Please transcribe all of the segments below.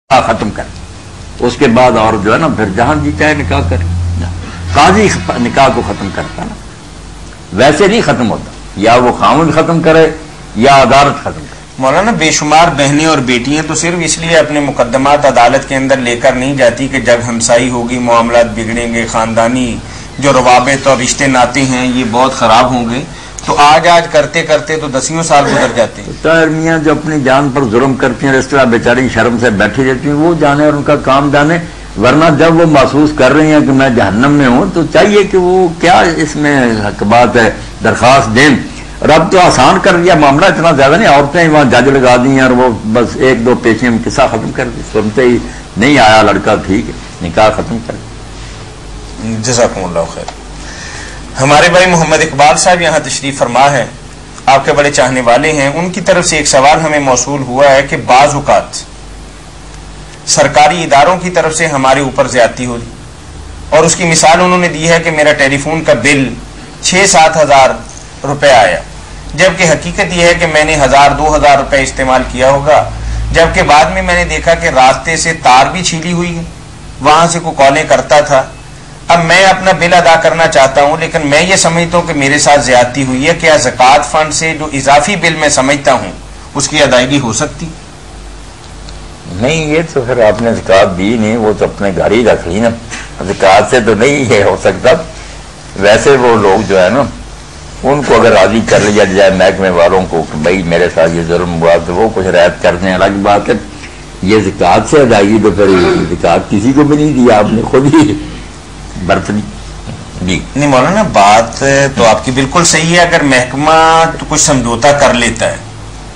ختم کر، اس کے بعد اور جو ہے نا پھر جہاں جی چاہے نکاح کرے. قاضی نکاح کو ختم کرتا نا، ویسے نہیں ختم ہوتا، یا وہ خاوند ختم کرے یا عدالت ختم کرے. مولانا بے شمار بہنیں اور بیٹیاں تو صرف اس لیے اپنے مقدمات عدالت کے اندر لے کر نہیں جاتی کہ جگ ہمسائی ہوگی، معاملات بگڑیں گے، خاندانی جو روابط اور رشتے ناتے ہیں یہ بہت خراب ہوں گے، تو آج کرتے کرتے تو 10 سال گزر جاتے ہیں. طاہر میاں جو اپنی جان پر ظلم کرتی ہیں، اس طرح بیچاری شرم سے بیٹھی رہتی ہیں، وہ جانے اور ان کا کام جانے. ورنہ جب وہ محسوس کر رہی ہیں کہ میں جہنم میں ہوں تو چاہیے کہ وہ کیا اس میں حق بات ہے درخواست دیں. اور اب تو آسان کر دیا معاملہ، اتنا زیادہ نہیں، عورتیں وہاں جج لگا دی ہیں اور وہ بس 1-2 پیشیں قصہ ختم کر دی، سنتے ہی نہیں آیا لڑکا ٹھیک ہے نکاح ختم کر دی. جزاکم اللہ خیر. ہمارے بھائی محمد اقبال صاحب یہاں تشریف فرما ہے، آپ کے بڑے چاہنے والے ہیں. ان کی طرف سے ایک سوال ہمیں موصول ہوا ہے کہ بعض اوقات سرکاری اداروں کی طرف سے ہمارے اوپر زیادتی ہو رہی، اور اس کی مثال انہوں نے دی ہے کہ میرا ٹیلی فون کا بل 6-7 ہزار روپے آیا، جبکہ حقیقت یہ ہے کہ میں نے 1000-2000 روپے استعمال کیا ہوگا، جبکہ بعد میں نے دیکھا کہ راستے سے تار بھی چھیلی ہوئی ہے، وہاں سے کوئی کالیں کرتا تھا. اب میں اپنا بل ادا کرنا چاہتا ہوں، لیکن میں یہ سمجھتا ہوں کہ میرے ساتھ زیادتی ہوئی ہے. کیا زکوٰۃ فنڈ سے جو اضافی بل میں سمجھتا ہوں اس کی ادائیگی ہو سکتی؟ نہیں، یہ تو پھر آپ نے زکوٰۃ دی نہیں، وہ تو اپنے گھر ہی رکھ لی نا، زکوٰۃ سے تو نہیں یہ ہو سکتا. ویسے وہ لوگ جو ہے نا ان کو اگر راضی کر لیا جائے محکمے والوں کو کہ بھائی میرے ساتھ یہ ظلم ہوا تو وہ کچھ رعایت کر دیں، الگ بات ہے. یہ زکوٰۃ سے ادائیگی تو پھر زکوٰۃ کسی کو بھی نہیں دی، آپ نے خود ہی برت لی. جی نہیں مولانا، بات تو آپ کی بالکل صحیح ہے. اگر محکمہ تو کچھ سمجھوتا کر لیتا ہے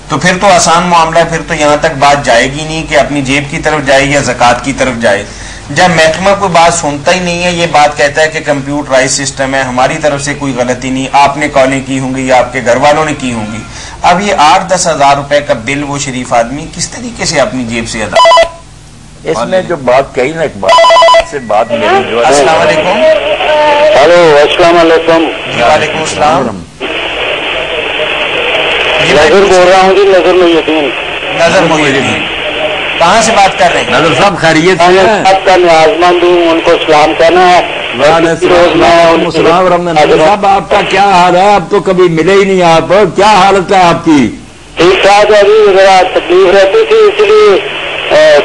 تو پھر تو آسان معاملہ ہے، پھر تو یہاں تک بات جائے گی نہیں کہ اپنی جیب کی طرف جائے یا زکوٰۃ کی طرف جائے. جب محکمہ کوئی بات سنتا ہی نہیں ہے، یہ بات کہتا ہے کہ کمپیوٹرائز سسٹم ہے، ہماری طرف سے کوئی غلطی نہیں، آپ نے کالیں کی ہوں گی یا آپ کے گھر والوں نے کی ہوں گی. اب یہ 8-10 ہزار روپے کا بل وہ شریف آدمی کس طریقے سے اپنی جیب سے ادا؟ اس میں جو بات کہی نا ایک بات سے بات میری جو ہے. السلام علیکم. ہلو، السلام علیکم. وعلیکم السلام. نظر بول رہا ہوں جی، نظر محی الدین. نظر محی الدین کہاں سے بات کر رہے ہیں؟ نظر صاحب خیریت سے ہیں؟ آپ کا نیاز مند ہوں، ان کو سلام کرنا ہے. وعلیکم السلام ورحمۃ اللہ. نظر صاحب آپ کا کیا حال ہے؟ اب تو کبھی ملے ہی نہیں، آپ کیا حالت ہے آپ کی؟ ٹھیک ٹھاک ہے جی، ذرا تکلیف رہتی تھی اس لیے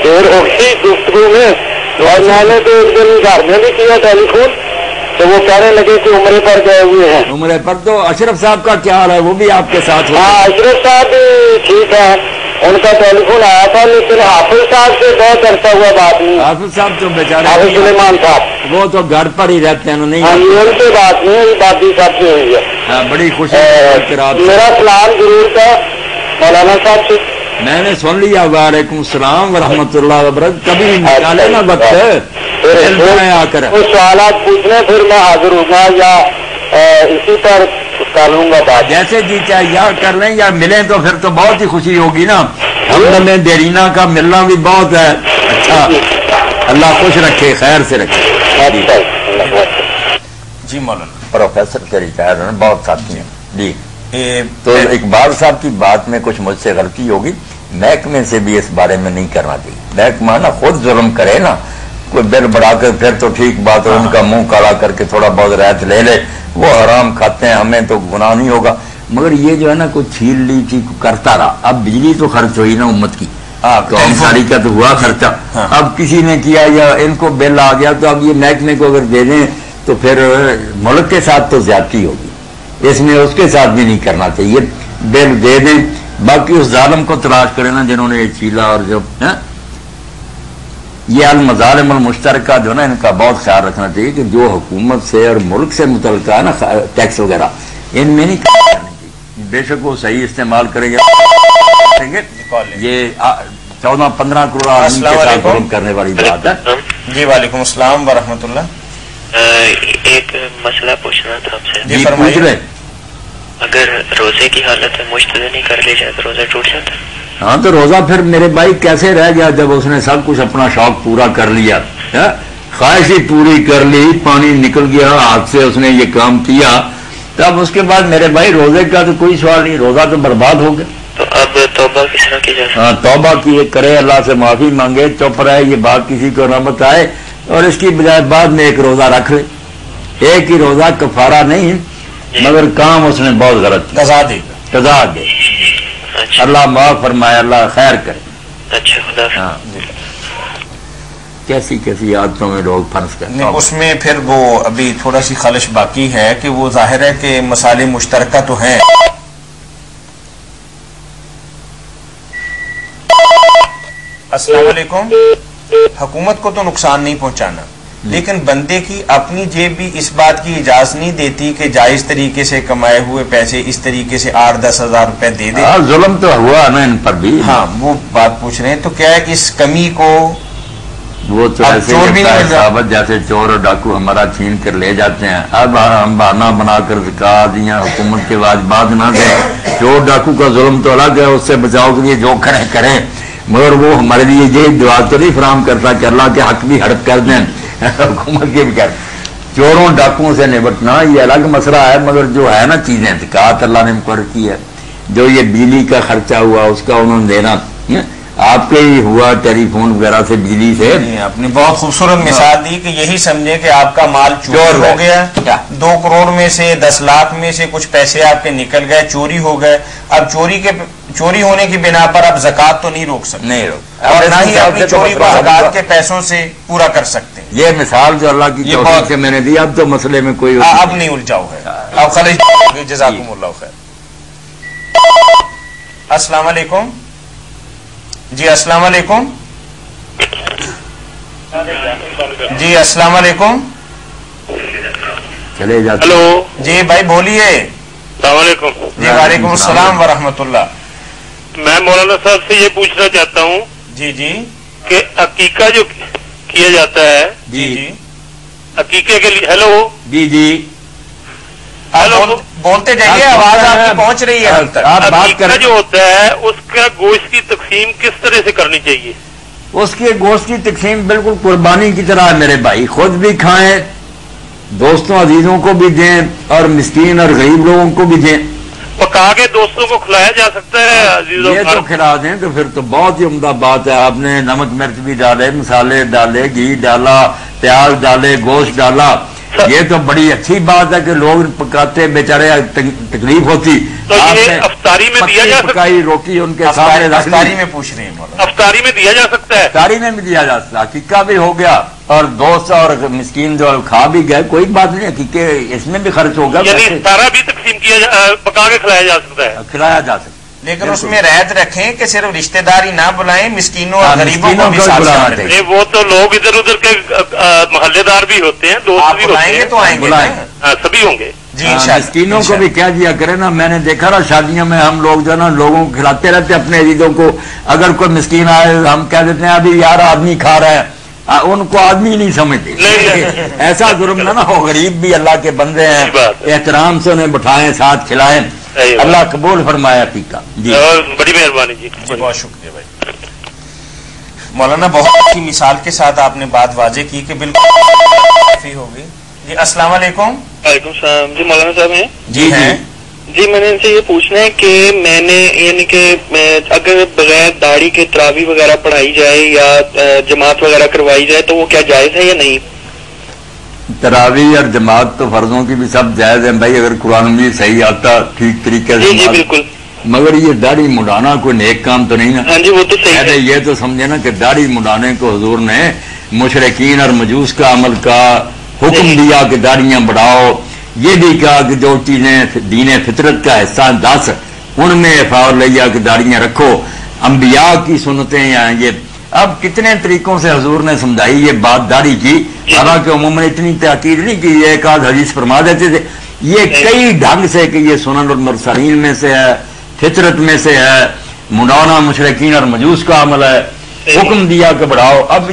دیر ہو گئی گفتگو میں. اور میں نے تو ایک دن گھر میں بھی کیا ٹیلی فون تو وہ کہنے لگے کہ عمرے پر گئے ہوئے ہیں. عمرے پر تو اشرف صاحب کا کیا حال ہے؟ وہ بھی آپ کے ساتھ؟ ہاں، اشرف صاحب بھی ٹھیک ہے، ان کا ٹیلی فون آیا تھا، لیکن حافظ صاحب سے بہت عرصہ ہوا بات نہیں. حافظ صاحب تو بیچارے حافظ سلیمان صاحب وہ تو گھر پر ہی رہتے ہیں. نہیں ہاں جی، ان سے بات نہیں، بات بھی صاحب سے ہوئی ہے. ہاں، بڑی خوشی. میرا سلام ضرور تھا مولانا صاحب سے. میں نے سن لیا. وعلیکم السلام ورحمۃ اللہ وبرکاتہ. کبھی نکالے نا وقت آ کر وہ سوالات پوچھنے، پھر میں حاضر ہوں گا یا اسی پر ٹالوں گا بات. جیسے جی چاہے یا کر لیں یا ملیں تو پھر تو بہت ہی خوشی ہوگی نا. ہم نے دیرینا کا ملنا بھی بہت ہے. اچھا، اللہ خوش رکھے، خیر سے رکھے. جی مولانا. پروفیسر کے ریٹائر ہیں، بہت ساتھی ہیں. جی تو اقبال صاحب کی بات میں کچھ مجھ سے غلطی ہوگی. محکمے سے بھی اس بارے میں نہیں کرنا چاہیے. محکمہ نا خود ظلم کرے نا، کوئی بل بڑھا کر پھر تو ٹھیک بات ہے، ان کا منہ کالا کر کے تھوڑا بہت رعایت لے لے، وہ حرام کھاتے ہیں، ہمیں تو گناہ نہیں ہوگا. مگر یہ جو ہے نا کوئی چھیل لی تھی کرتا رہا. اب بجلی تو خرچ ہوئی نا امت کی، قوم ساری کا تو ہوا خرچہ. اب کسی نے کیا یا ان کو بل آ گیا تو اب یہ محکمے کو اگر دے دیں تو پھر ملک کے ساتھ تو زیادتی ہوگی. اس میں اس کے ساتھ بھی نہیں کرنا چاہیے. بل دے دیں، باقی اس ظالم کو تلاش کریں نا جنہوں نے یہ چھیلا. اور جو یہ المظالم المشترکہ جو نا ان کا بہت خیال رکھنا چاہیے کہ جو حکومت سے اور ملک سے متعلقہ ہے نا ٹیکس وغیرہ، ان میں نہیں کرنا چاہیے. بے شک وہ صحیح استعمال کریں گے. یہ 14-15 کروڑ آدمی کے ساتھ ظلم کرنے والی بات ہے. جی وعلیکم السلام ورحمۃ اللہ. ایک مسئلہ پوچھنا تھا آپ سے. جی فرمائیے. اگر روزے کی حالت میں مجتہد نہیں کر لی جائے تو روزہ ٹوٹ جاتا ہے؟ ہاں تو روزہ پھر میرے بھائی کیسے رہ گیا جب اس نے سب کچھ اپنا شوق پورا کر لیا، خواہش ہی پوری کر لی، پانی نکل گیا ہاتھ سے، اس نے یہ کام کیا. تب اس کے بعد میرے بھائی روزے کا تو کوئی سوال نہیں، روزہ تو برباد ہو گیا. تو اب توبہ کس طرح کی جائے؟ ہاں توبہ کی کرے، اللہ سے معافی مانگے، چپ رہے، یہ بات کسی کو نہ بتائے، اور اس کی بجائے بعد میں ایک روزہ رکھ لے. ایک ہی روزہ کفارہ نہیں، مگر کام اس نے بہت غلط کیا، قضا دے گا. قضا دے. اچھا اللہ معاف فرمائے، اللہ خیر کرے. اچھا، خدا حافظ. ہاں کیسی کیسی عادتوں میں لوگ پھنس گئے. نہیں، اس میں پھر وہ ابھی تھوڑا سی خلش باقی ہے کہ وہ ظاہر ہے کہ مسالے مشترکہ تو ہیں. السلام علیکم. حکومت کو تو نقصان نہیں پہنچانا، لیکن بندے کی اپنی جیب بھی اس بات کی اجازت نہیں دیتی کہ جائز طریقے سے کمائے ہوئے پیسے اس طریقے سے 8-10 ہزار روپے دے دے. ظلم تو ہوا نا ان پر بھی. ہاں وہ بات پوچھ رہے ہیں، تو کیا ہے اس کمی کو وہ تو اب ایسے چور بھی نہیں مل رہا. صحابت جیسے چور اور ڈاکو ہمارا چھین کر لے جاتے ہیں. اب ہم بہانہ بنا کر زکات یا حکومت کے واجبات نہ دیں. چور ڈاکو کا ظلم تو الگ ہے، اس سے بچاؤ کے لیے جو کریں، مگر وہ ہمارے لیے یہ دعا تو نہیں فراہم کرتا کہ اللہ کے حق بھی ہڑپ کر دیں، حکومت کے بھی کر. چوروں ڈاکوؤں سے نمٹنا یہ الگ مسئلہ ہے، مگر جو ہے نا چیزیں زکات اللہ نے مقرر کی ہے، جو یہ بجلی کا خرچہ ہوا اس کا انہوں نے دینا. آپ کے ہی ہوا ٹیلی فون وغیرہ سے، بجلی سے. آپ نے بہت خوبصورت مثال دی کہ یہی سمجھے کہ آپ کا مال چور ہو گیا، 2 کروڑ میں سے 10 لاکھ میں سے کچھ پیسے آپ کے نکل گئے، چوری ہو گئے. اب چوری ہونے کی بنا پر آپ زکات تو نہیں روک سکتے، نہیں اور نہ ہی اپنی چوری کو زکات کے پیسوں سے پورا کر سکتے. یہ مثال جو اللہ کی توفیق سے میں نے دی، اب تو مسئلے میں کوئی اب نہیں الجھاؤ ہے، اب خلج. جزاکم اللہ خیر. السلام علیکم. جی السلام علیکم. جی السلام علیکم. چلے جاتے. ہلو جی بھائی بولیے. السلام علیکم. جی وعلیکم السلام ورحمۃ اللہ. میں مولانا صاحب سے یہ پوچھنا چاہتا ہوں جی جی کہ عقیقہ جو کیا جاتا ہے، جی جی عقیقے کے لیے، ہیلو جی جی ہیلو، بولتے جائیے، آواز آپ کی پہنچ رہی ہے. آپ بات عقیقہ کریں. جو ہوتا ہے اس کا گوشت کی تقسیم کس طرح سے کرنی چاہیے؟ اس کے گوشت کی تقسیم بالکل قربانی کی طرح ہے میرے بھائی. خود بھی کھائیں، دوستوں عزیزوں کو بھی دیں، اور مسکین اور غریب لوگوں کو بھی دیں. پکا کے دوستوں کو کھلایا جا سکتا ہے عزیزوں یہ تو کھلا دیں تو پھر تو بہت ہی عمدہ بات ہے. آپ نے نمک مرچ بھی ڈالے، مسالے ڈالے، گھی ڈالا، پیاز ڈالے، گوشت ڈالا. یہ تو بڑی اچھی بات ہے کہ لوگ پکاتے، بیچارے تکلیف ہوتی. تو یہ افطاری میں دیا جا سکتا پکائی روٹی ان کے سامنے رکھ دی. افطاری میں پوچھ رہے ہیں مولانا. افطاری میں دیا جا سکتا ہے؟ افطاری میں بھی دیا جا سکتا. حقیقہ بھی ہو گیا، اور دوست اور مسکین جو کھا بھی گئے، کوئی بات نہیں. حقیقہ اس میں بھی خرچ ہوگا، یعنی افطارہ بھی تقسیم پکا کے کھلایا جا سکتا ہے؟ کھلایا جا سکتا. لیکن اس میں رعایت رکھیں کہ صرف رشتہ دار ہی نہ بلائیں، مسکینوں اور غریبوں کو مسکینوں بھی کو ساتھ بلانا شامل چاہیے. کریں. وہ تو لوگ ادھر ادھر کے محلے دار بھی ہوتے ہیں، دوست آپ بھی ہوتے بلائیں گے ہیں، تو آئیں گے بلائیں نا؟ گے. سبھی ہوں گے. جی انشاءاللہ. مسکینوں کو بھی کہہ دیا کرے نا. میں نے دیکھا نا شادیوں میں ہم لوگ جو ہے نا لوگوں کو کھلاتے رہتے اپنے عزیزوں کو. اگر کوئی مسکین آئے ہم کہہ دیتے ہیں ابھی یار آدمی کھا رہا ہے، ان کو آدمی نہیں سمجھتے. ایسا ظلم نہ ہو. غریب بھی اللہ کے بندے ہیں، احترام سے انہیں بٹھائیں، ساتھ کھلائیں. اللہ قبول فرمایا عقیقہ. جی بڑی مہربانی جی. بہت شکریہ بھائی. مولانا بہت اچھی مثال کے ساتھ آپ نے بات واضح کی کہ بالکل کافی ہوگی. جی السلام علیکم. وعلیکم السلام. جی مولانا صاحب ہیں؟ جی ہیں. جی میں نے ان سے یہ پوچھنا ہے کہ میں نے یعنی کہ اگر بغیر داڑھی کے تراویح وغیرہ پڑھائی جائے یا جماعت وغیرہ کروائی جائے تو وہ کیا جائز ہے یا نہیں؟ تراویح اور جماعت تو فرضوں کی بھی سب جائز ہیں بھائی، اگر قرآن میں صحیح آتا ٹھیک طریقے سے. جی بالکل. مگر یہ داڑھی مڈانا کوئی نیک کام تو نہیں نا. ہاں جی وہ تو صحیح ہے. یہ تو سمجھے نا کہ داڑھی مڈانے کو حضور نے مشرکین اور مجوس کا عمل کا حکم دیا کہ داڑیاں بڑھاؤ. یہ بھی کہا کہ جو چیزیں دین فطرت کا حصہ 10 ان میں فاور لیا کہ داڑیاں رکھو. انبیاء کی سنتیں یا یہ اب کتنے طریقوں سے حضور نے سمجھائی یہ بات داڑھی کی. حالانکہ عموماً اتنی تاکید نہیں کی، ایک آدھ حدیث فرما دیتے تھے. یہ کئی ڈھنگ سے کہ یہ سنن المرسلین میں سے ہے، فطرت میں سے ہے، مڈانا مشرکین اور مجوس کا عمل ہے. حکم دیا کہ بڑھاؤ. اب